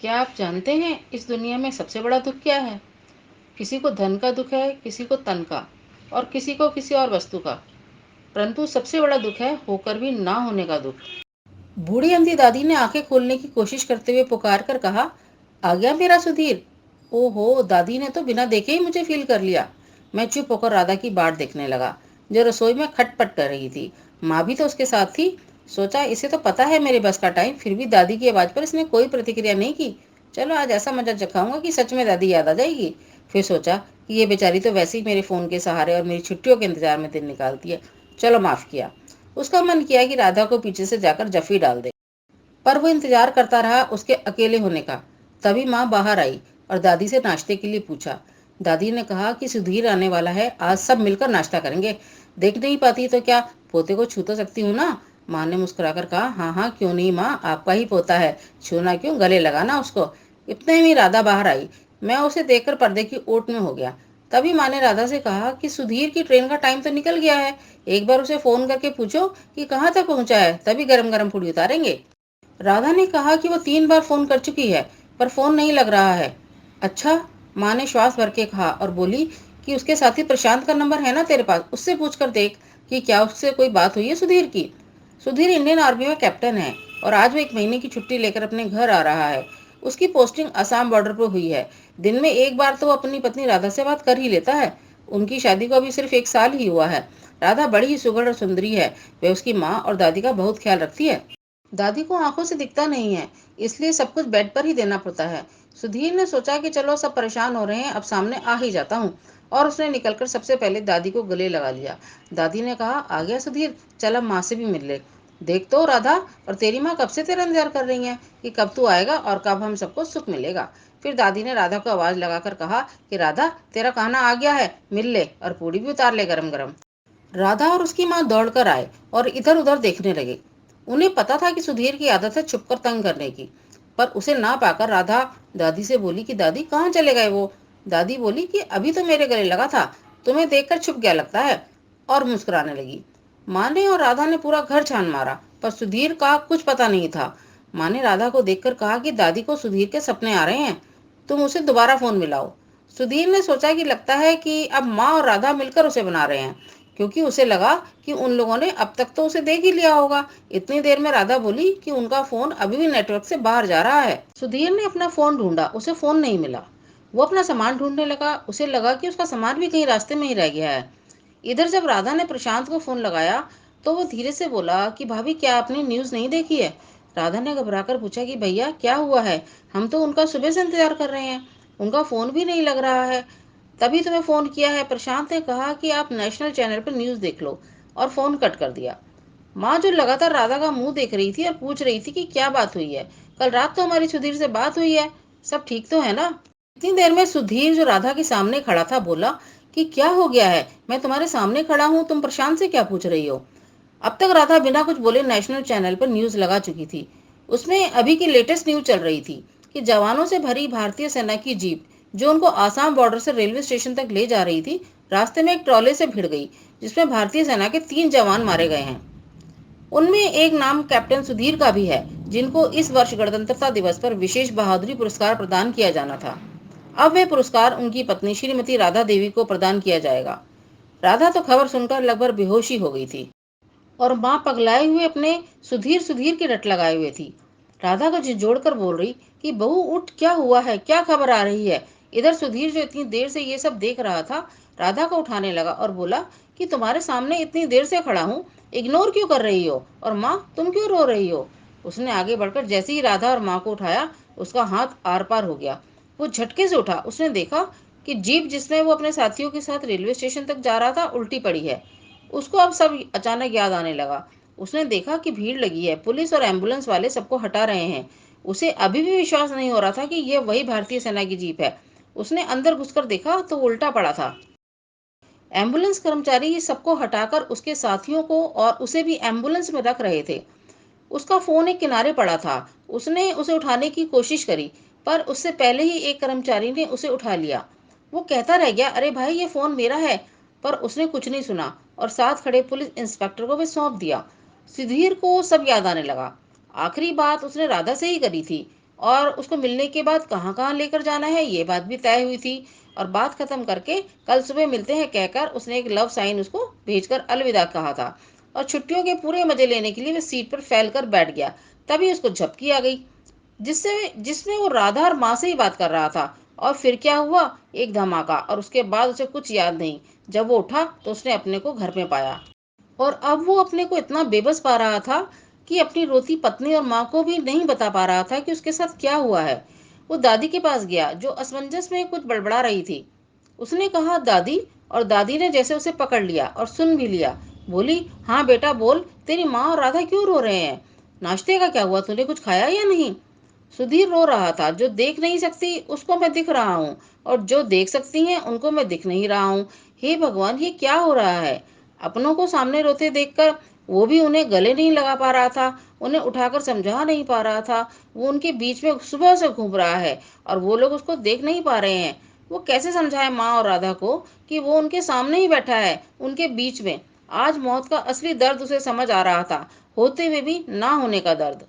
क्या आप जानते हैं इस दुनिया में सबसे बड़ा दुख क्या है? किसी को धन का दुख है, किसी को तन का और किसी को किसी और वस्तु का। परंतु सबसे बड़ा दुख है होकर भी ना होने का दुख। बूढ़ी अंधी दादी ने आंखें खोलने की कोशिश करते हुए पुकार कर कहा, आ गया मेरा सुधीर। ओहो, दादी ने तो बिना देखे ही मुझे फील कर लिया। मैं चुप होकर राधा की बाट देखने लगा, जो रसोई में खटपट कर रही थी। माँ भी तो उसके साथ थी। सोचा इसे तो पता है मेरे बस का टाइम, फिर भी दादी की आवाज पर इसने कोई प्रतिक्रिया नहीं की। चलो आज ऐसा मजा चखाऊंगा कि सच में दादी याद आ जाएगी। फिर सोचा कि ये बेचारी तो वैसे ही मेरे फोन के सहारे और मेरी छुट्टियों के इंतजार में दिन निकालती है। चलो माफ किया। उसका मन किया कि राधा को पीछे से जाकर जफी डाल दे, पर वो इंतजार करता रहा उसके अकेले होने का। तभी माँ बाहर आई और दादी से नाश्ते के लिए पूछा। दादी ने कहा कि सुधीर आने वाला है, आज सब मिलकर नाश्ता करेंगे। देख नहीं पाती तो क्या, पोते को छू तो सकती हूँ ना। माँ ने मुस्कुराकर कहा, हाँ हाँ क्यों नहीं माँ, आपका ही पोता है, छूना क्यों, गले लगाना उसको। इतने में राधा बाहर आई। मैं उसे देखकर पर्दे की ओट में हो गया। तभी माँ ने राधा से कहा कि सुधीर की ट्रेन का टाइम तो निकल गया है, एक बार उसे फोन करके पूछो कि कहाँ तक पहुंचा है, तभी गरम गरम पूड़ी उतारेंगे। राधा ने कहा कि वो 3 बार फोन कर चुकी है, पर फोन नहीं लग रहा है। अच्छा, माँ ने श्वास भर के कहा और बोली कि उसके साथी प्रशांत का नंबर है ना तेरे पास, उससे पूछ कर देख कि क्या उससे कोई बात हुई है सुधीर की। सुधीर इंडियन आर्मी में कैप्टन है और आज वो 1 महीने की छुट्टी लेकर अपने घर आ रहा है। उसकी पोस्टिंग असम बॉर्डर पर हुई है। दिन में एक बार तो वो अपनी पत्नी राधा से बात कर ही लेता है। उनकी शादी को अभी सिर्फ 1 साल ही हुआ है। राधा बड़ी ही सुघड़ और सुंदरी है। वे उसकी माँ और दादी का बहुत ख्याल रखती है। दादी को आंखों से दिखता नहीं है, इसलिए सब कुछ बेड पर ही देना पड़ता है। सुधीर ने सोचा कि चलो सब परेशान हो रहे हैं, अब सामने आ ही जाता हूँ। और उसने निकलकर सबसे पहले दादी को गले लगा लिया। दादी ने कहा, आ गया सुधीर, चल अब माँ से भी मिल ले। देख तो राधा और तेरी माँ कब से तेरा इंतजार कर रही हैं कि कब तू आएगा और कब हम सबको सुख मिलेगा। फिर दादी ने राधा को आवाज लगाकर कहा कि राधा, तेरा खाना आ गया है, मिल ले और पूड़ी भी उतार ले गरम गरम। राधा और उसकी माँ दौड़कर आए और इधर उधर देखने लगे। उन्हें पता था कि सुधीर की आदत है छुपकर तंग करने की, पर उसे ना पाकर राधा दादी से बोली कि दादी कहाँ चले गए वो। दादी बोली कि अभी तो मेरे गले लगा था, तुम्हें देखकर छुप गया लगता है, और मुस्कुराने लगी। माँ ने और राधा ने पूरा घर छान मारा, पर सुधीर का कुछ पता नहीं था। माँ ने राधा को देखकर कहा कि दादी को सुधीर के सपने आ रहे हैं, तुम उसे दोबारा फोन मिलाओ। सुधीर ने सोचा कि लगता है कि अब माँ और राधा मिलकर उसे बना रहे हैं, क्योंकि उसे लगा कि उन लोगों ने अब तक तो उसे देख ही लिया होगा। इतनी देर में राधा बोली कि उनका फोन अभी भी नेटवर्क से बाहर जा रहा है। सुधीर ने अपना फोन ढूंढा, उसे फोन नहीं मिला। वो अपना सामान ढूंढने लगा, उसे लगा कि उसका सामान भी कहीं रास्ते में ही रह गया है। इधर जब राधा ने प्रशांत को फोन लगाया तो वो धीरे से बोला कि भाभी क्या आपने न्यूज नहीं देखी है। राधा ने घबराकर पूछा कि भैया क्या हुआ है, हम तो उनका सुबह से इंतजार कर रहे हैं, उनका फोन भी नहीं लग रहा है, तभी तुम्हें फोन किया है। प्रशांत ने कहा कि आप नेशनल चैनल पर न्यूज देख लो, और फोन कट कर दिया। माँ जो लगातार राधा का मुंह देख रही थी और पूछ रही थी कि क्या बात हुई है, कल रात तो हमारी सुधीर से बात हुई है, सब ठीक तो है ना। इतनी देर में सुधीर जो राधा के सामने खड़ा था बोला कि क्या हो गया है, मैं तुम्हारे सामने खड़ा हूँ, तुम प्रशांत से क्या पूछ रही हो। अब तक राधा बिना कुछ बोले नेशनल चैनल पर न्यूज लगा चुकी थी। उसमें अभी की लेटेस्ट न्यूज चल रही थी कि जवानों से भरी भारतीय सेना की जीप जो उनको आसाम बॉर्डर से रेलवे स्टेशन तक ले जा रही थी, रास्ते में एक ट्रॉले से भिड़ गई, जिसमें भारतीय सेना के 3 जवान मारे गए हैं। उनमें एक नाम कैप्टन सुधीर का भी है, जिनको इस वर्ष गणतंत्रता दिवस पर विशेष बहादुरी पुरस्कार प्रदान किया जाना था। अब वे पुरस्कार उनकी पत्नी श्रीमती राधा देवी को प्रदान किया जाएगा। राधा तो खबर सुनकर लगभग बेहोश ही हो गई थी और माँ पगलाए हुए अपने सुधीर सुधीर की रट लगाए हुए थी। राधा को झिझोड़ कर बोल रही कि बहू उठ, क्या हुआ है, क्या खबर आ रही है। इधर सुधीर जो इतनी देर से ये सब देख रहा था, राधा को उठाने लगा और बोला कि तुम्हारे सामने इतनी देर से खड़ा हूँ, इग्नोर क्यों कर रही हो, और माँ तुम क्यों रो रही हो। उसने आगे बढ़कर जैसे ही राधा और माँ को उठाया, उसका हाथ आर पार हो गया। वो झटके से उठा, उसने देखा कि जीप जिसमें वो अपने साथियों के साथ रेलवे स्टेशन तक जा रहा था उल्टी पड़ी है। उसको अब सब अचानक याद आने लगा। उसने देखा कि भीड़ लगी है, पुलिस और एम्बुलेंस वाले सबको हटा रहे हैं। उसे अभी भी विश्वास नहीं हो रहा था कि यह वही भारतीय सेना की जीप है। उसने अंदर घुसकर देखा तो उल्टा पड़ा था। एम्बुलेंस कर्मचारी सबको हटाकर उसके साथियों को और उसे भी एम्बुलेंस में रख रहे थे। उसका फोन एक किनारे पड़ा था। उसने उसे उठाने की कोशिश करी, पर उससे पहले ही एक कर्मचारी ने उसे उठा लिया। वो कहता रह गया, अरे भाई ये फोन मेरा है, पर उसने कुछ नहीं सुना और साथ खड़े पुलिस इंस्पेक्टर को भी सौंप दिया। सुधीर को सब याद आने लगा। आखिरी बात उसने राधा से ही करी थी और उसको मिलने के बाद कहाँ-कहाँ लेकर जाना है ये बात भी तय हुई थी। और बात खत्म करके कल सुबह मिलते हैं कहकर उसने एक लव साइन उसको भेजकर अलविदा कहा था। और छुट्टियों के पूरे मजे लेने के लिए वह सीट पर फैलकर बैठ गया। तभी उसको झपकी आ गई, जिससे जिसमें वो राधा और माँ से ही बात कर रहा था। और फिर क्या हुआ, एक धमाका, और उसके बाद उसे कुछ याद नहीं। जब वो उठा तो उसने अपने को घर में पाया। और अब वो अपने को इतना बेबस पा रहा था कि अपनी रोती पत्नी और माँ को भी नहीं बता पा रहा था कि उसके साथ क्या हुआ है। वो दादी के पास गया जो असमंजस में कुछ बड़बड़ा रही थी। उसने कहा दादी, और दादी ने जैसे उसे पकड़ लिया और सुन भी लिया। बोली, हाँ बेटा बोल, तेरी माँ और राधा क्यों रो रहे हैं? नाश्ते का क्या हुआ, तूने कुछ खाया या नहीं? सुधीर रो रहा था। जो देख नहीं सकती उसको मैं दिख रहा हूँ, और जो देख सकती हैं उनको मैं दिख नहीं रहा हूँ। हे भगवान, ये क्या हो रहा है? अपनों को सामने रोते देखकर वो भी उन्हें गले नहीं लगा पा रहा था, उन्हें उठाकर समझा नहीं पा रहा था। वो उनके बीच में सुबह से घूम रहा है और वो लोग उसको देख नहीं पा रहे हैं। वो कैसे समझाए माँ और राधा को कि वो उनके सामने ही बैठा है, उनके बीच में। आज मौत का असली दर्द उसे समझ आ रहा था, होते हुए भी ना होने का दर्द।